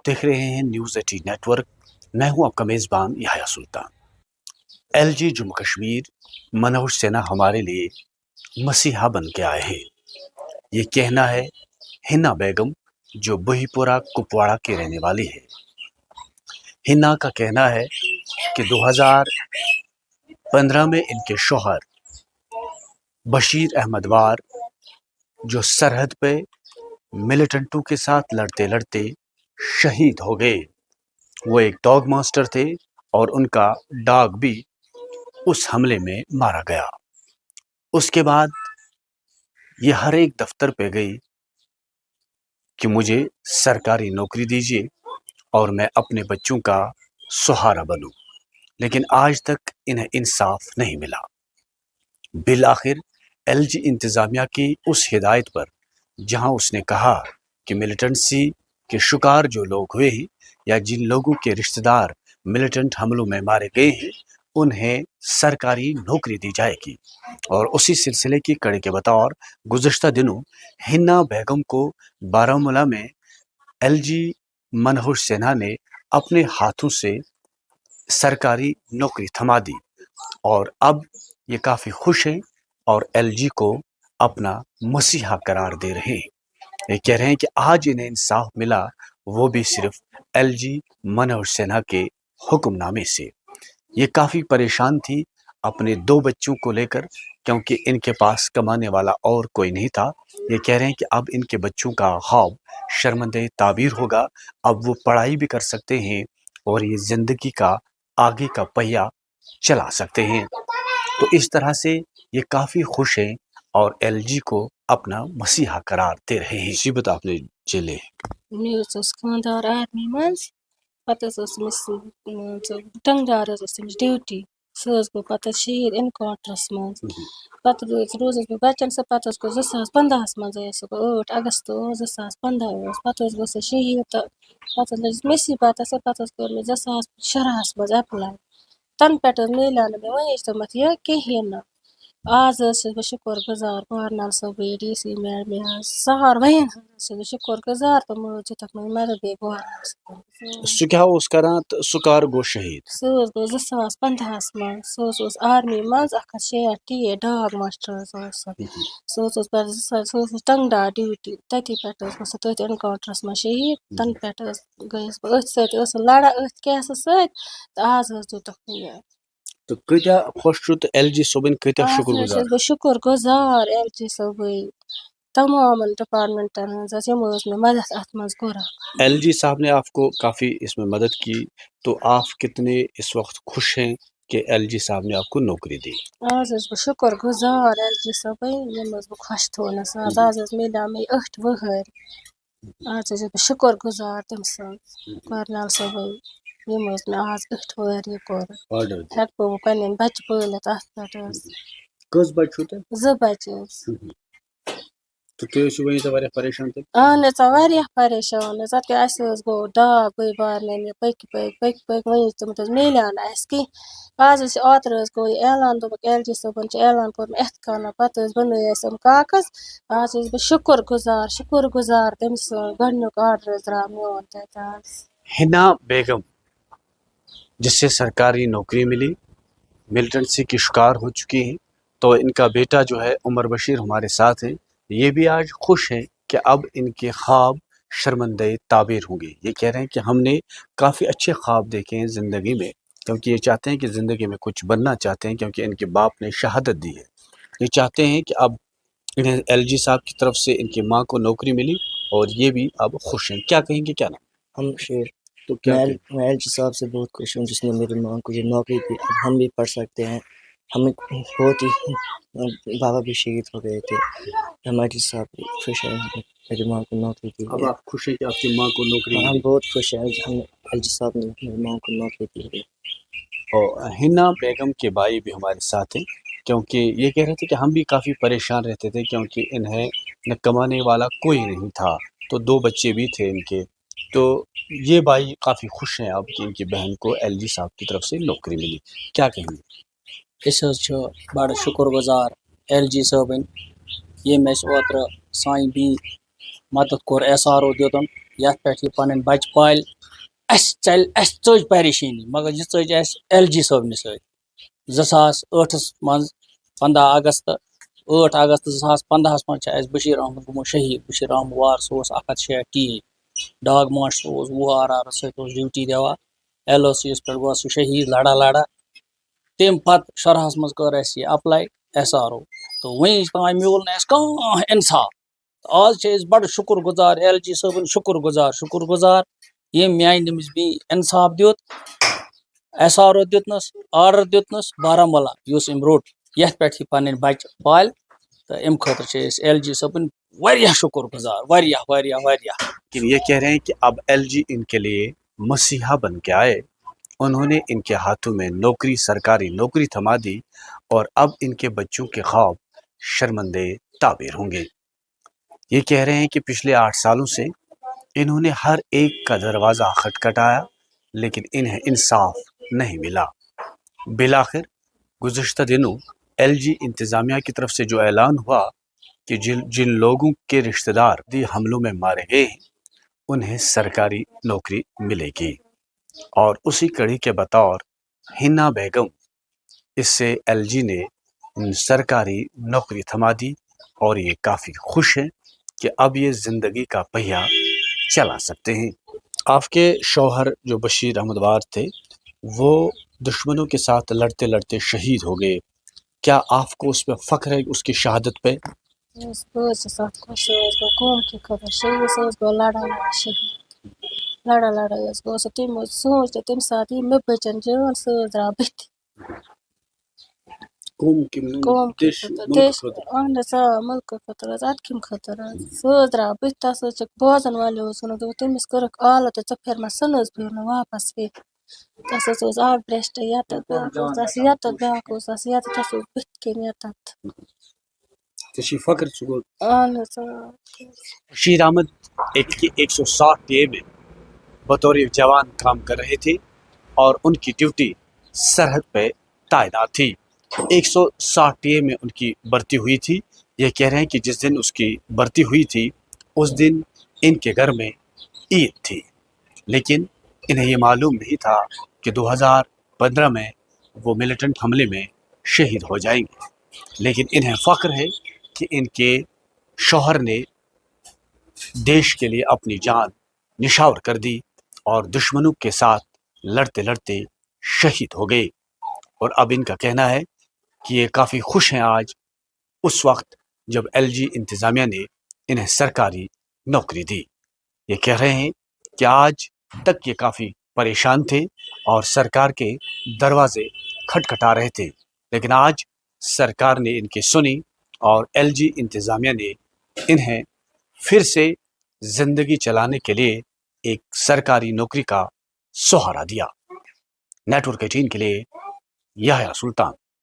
देख रहे हैं न्यूज़ 18 नेटवर्क। मैं हूं आपका मेज़बान याह्या सुल्तान। एलजी जम्मू कश्मीर मनोज सिन्हा हमारे लिए मसीहा बन के आए हैं, ये कहना है हिना बेगम जो बहीपुरा कुपवाड़ा की रहने वाली है। हिना का कहना है कि 2015 में इनके शौहर बशीर अहमद वार जो सरहद पे मिलिटेंटों के साथ लड़ते लड़ते शहीद हो गए। वो एक डॉग मास्टर थे और उनका डॉग भी उस हमले में मारा गया। उसके बाद ये हर एक दफ्तर पे गई कि मुझे सरकारी नौकरी दीजिए और मैं अपने बच्चों का सहारा बनूं, लेकिन आज तक इन्हें इंसाफ नहीं मिला। बिल आखिर एलजी इंतज़ामिया की उस हिदायत पर, जहां उसने कहा कि मिलिटेंसी के शिकार जो लोग हुए हैं या जिन लोगों के रिश्तेदार मिलिटेंट हमलों में मारे गए हैं उन्हें सरकारी नौकरी दी जाएगी। और उसी सिलसिले की कड़ी के बतौर गुज़श्ता दिनों हिना बेगम को बारामूला में एलजी मनोज सिन्हा ने अपने हाथों से सरकारी नौकरी थमा दी और अब ये काफ़ी खुश हैं और एलजी को अपना मसीहा करार दे रहे हैं। ये कह रहे हैं कि आज इन्हें इंसाफ मिला, वो भी सिर्फ एलजी मनोज सिन्हा के हुक्मनामे से। ये काफ़ी परेशान थी अपने 2 बच्चों को लेकर, क्योंकि इनके पास कमाने वाला और कोई नहीं था। ये कह रहे हैं कि अब इनके बच्चों का ख्वाब शर्मंदे ताबीर होगा, अब वो पढ़ाई भी कर सकते हैं और ये ज़िंदगी का आगे का पहिया चला सकते हैं। तो इस तरह से ये काफ़ी खुश हैं और एलजी को अपना मसीहा करार दे रहे हैं। मुसीबत आपने झेले। खानदार आर्मी मज पता टंगदार ड्यूटी सह गो पता शहीद इनकाउंटरस मज पता रोज बह बच्चन से पता गो 2015 मज 8 अगस्त 2015 पता गो शहीद तो पता मिसी पता कर 2016 मज अप्लाई तन पे मिलान मे वन मत यह कहें आज बह शुक्र गुजार पारनाल सब डीसी मैडम सहार वहन बह शुक्र गुजार तो मुझे तक मदद बे सह क्या उस करान तो सह कर गो शहीद सह गो 2015 मज सह आर्मी मज 106 डॉग मास्टर सह टंगदार ड्यूटी तथी पे सह तथ इनकाउंटरस मज शहीद तन पे गयस बह अथ सत लड़ा अथ कैस सत आज दितुक तो कत्या खुश तो एलजी सोबन कत्या शुक्रगुजार बह शुक्र गुजार एलजी सोबई तमाम डिपार्टमेंटन यमो मे मदद अत मज कोर। एलजी साहब ने आपको काफ़ी इसमें मदद की, तो आप कितने इस वक्त खुश हैं कि एलजी साहब ने आपको नौकरी दी? आज बह शुक्र गुजार एलजी सोबई यम बह खुश थोनस आज मिला मे 8 वहर आज बह शुक्र गुजार तम कर्नल सोबई यम मे आज 8 वहर ये कोर हेक बह पन्न बच्चे पलित अत पे कस बच्चों ते 2 बच्चे तो तुम वही तो वारिया परेशान थे। अहन वारिया परेशान अस गो डाग गई बारन पक वन तम मिलान कि आज ओतर गो ऐलान दोक एलजी सोबन ऐलान कोर एथ काना पत बन कागज आज बह शुक्र गुजार तम गुक आर्डर द्राव मोन तथ। हिना बेगम जिससे सरकारी नौकरी मिली, मिलिटेंसी की शिकार हो चुकी हैं, तो इनका बेटा जो है उमर बशीर हमारे साथ है। ये भी आज खुश हैं कि अब इनके ख्वाब शर्मंदे ताबीर होंगे। ये कह रहे हैं कि हमने काफ़ी अच्छे ख्वाब देखे हैं ज़िंदगी में, क्योंकि ये चाहते हैं कि ज़िंदगी में कुछ बनना चाहते हैं, क्योंकि इनके बाप ने शहादत दी है। ये चाहते हैं कि अब इन्हें एलजी साहब की तरफ से इनकी माँ को नौकरी मिली और ये भी अब खुश हैं। क्या कहेंगे? क्या ना हम शेर तो क्या मैं एलजी साहब से बहुत खुश हूँ जिसने मेरी माँ को ये नौकरी दी। अब हम भी पढ़ सकते हैं। हमें बहुत ही बाबा भी शहीद हो गए थे। हमारी साहब खुश हैं मेरी माँ को नौकरी दी। अब आप खुश हैं कि आपकी माँ को नौकरी? हम बहुत खुश हैं हम एलजी साहब ने मेरी माँ को नौकरी दी। और हिना बेगम के भाई भी हमारे साथ हैं, क्योंकि ये कह रहे थे कि हम भी काफ़ी परेशान रहते थे, क्योंकि इन्हें न कमाने वाला कोई नहीं था, तो 2 बच्चे भी थे इनके। तो ये भाई काफ़ी खुश हैं अब कि इनकी बहन को एलजी साहब की तरफ से नौकरी मिली। क्या कहेंगे? इस बड़ शुक्रगुजार एलजी साहबन ये ओतर साई भी मदद कोर एस आर ओ दितन ये पे पन बच पाल ژٔج پریشٲنی مگر یہِ ژٔج اَسہِ LG صٲبنہِ سۭتۍ 2008 منٛز 15 اگست 8 اگست 2015 منٛز چھِ اَسہِ بشیٖر احمد گوٚمُت شہیٖد بشیٖر احمد وار سُہ اوس 106 ٹی ڈاگ ماسٹر اوس 20 RR سۭتۍ اوس ڈیوٹی دِوان LOC یَس پٮ۪ٹھ گوٚو سُہ شہیٖد لڑا تمہِ پتہٕ شُرہَس منٛز کٔر اَسہِ یہِ اپلاے SRO تہٕ وٕنِچ تام میوٗل نہٕ اَسہِ کانٛہہ اِنصاف آز چھِ أسۍ بڑٕ شُکُر گُزار LG صٲبُن شُکُر گُزار ییٚمۍ میانہِ نٔمِس بیٚیہِ اِنصاف دیُت SRO دیُتنَس آرڈر دیُتنَس بارہمولہ یُس أمۍ روٚٹ یَتھ پٮ۪ٹھ یہِ پَنٕنۍ بَچہِ پالہِ تہٕ اَمہِ خٲطرٕ چھِ أسۍ LG صٲبٕنۍ واریاہ شُکُر گُزار واریاہ لیکن یہ کہہ رہے ہیں کہ اب LG ان کے لیے مسیحا بن کے آئے، انہوں نے ان کے ہاتھوں میں نوکری سرکاری نوکری تھما دی اور اب ان کے بچوں کے خواب شرمندے تعبیر ہوں گے۔ یہ کہہ رہے ہیں کہ پچھلے 8 سالوں سے انہوں نے ہر ایک کا دروازہ کھٹکھٹایا لیکن انہیں انصاف نہیں ملا۔ بالآخر گزشتہ دنوں LG انتظامیہ کی طرف سے جو اعلان ہوا کہ جن لوگوں کے رشتہ دار حملوں میں مارے گئے ہیں انہیں سرکاری نوکری ملے گی، اور اسی کڑی کے بطور ہنا بیگم اس سے LG نے سرکاری نوکری تھما دی اور یہ کافی خوش ہیں کہ اب یہ زندگی کا پہیہ چلا سکتے ہیں۔ آپ کے شوہر جو بشیر احمد وار تھے وہ دشمنوں کے ساتھ لڑتے لڑتے شہید ہو گئے، کیا آپ کو اس پہ فخر ہے اس کی شہادت پہ؟ بہٕ حظ چھَس اَتھ خۄش سُہ حظ گوٚو قومکہِ خٲطرٕ شہیٖد سُہ حظ گوٚو لڑٲے شہیٖد لڑٲے حظ گوٚو سُہ تٔمۍ حظ سوٗنٛچ نہٕ تَمہِ ساتہٕ یہِ مےٚ بٔچَن جان سُہ حظ درٛاو بٕتھِ قومکہِ خٲطرٕ اہن حظ مُلکہٕ خٲطرٕ حظ اَدٕ کَمہِ خٲطرٕ حظ سُہ حظ درٛاو بٕتھِ تَس حظ چھِ بوزَن والیو حظ ووٚنُکھ دوٚپُکھ تٔمِس کٔرٕکھ آلہٕ تہٕ ژٕ پھِر مےٚ سُہ نہٕ حظ پیوٚو نہٕ واپَس پھِرِ تَس حظ اوس اَکھ برٛیسٹ یَتَتھ بیٛاکھ اوس تَس یَتَتھ بیٛاکھ اوس تَس یَتَتھ تَس اوس بٕتھِ کَنۍ یَتَتھ اہن حظ بشیر احمد 160 ٹی میں بطور جوان کام کر رہے تھے اور ان کی ڈیوٹی سرحد پہ تعینات تھی۔ 160 ٹی میں ان کی بھرتی ہوئی تھی۔ یہ کہہ رہے ہیں کہ جس دن اس کی بھرتی ہوئی تھی اس دن ان کے گھر میں عید تھی، لیکن انہیں یہ معلوم نہیں تھا کہ 2015 میں وہ ملیٹنٹ حملے میں شہید ہو جائیں گے۔ لیکن انہیں فخر ہے کہ ان کے شوہر نے دیش کے لیے اپنی جان نشاور کر دی اور دشمنوں کے ساتھ لڑتے لڑتے شہید ہو گئے، اور اب ان کا کہنا ہے کہ یہ کافی خوش ہیں آج اس وقت جب LG انتظامیہ نے انہیں سرکاری نوکری دی۔ یہ کہہ رہے ہیں کہ آج تک یہ کافی پریشان تھے اور سرکار کے دروازے کھٹکھٹا رہے تھے، لیکن آج سرکار نے ان کی سنی اور LG انتظامیہ نے انہیں پھر سے زندگی چلانے کے لیے ایک سرکاری نوکری کا سہارا دیا۔ نیٹ ورک 18 کے لیے یحییٰ سلطان۔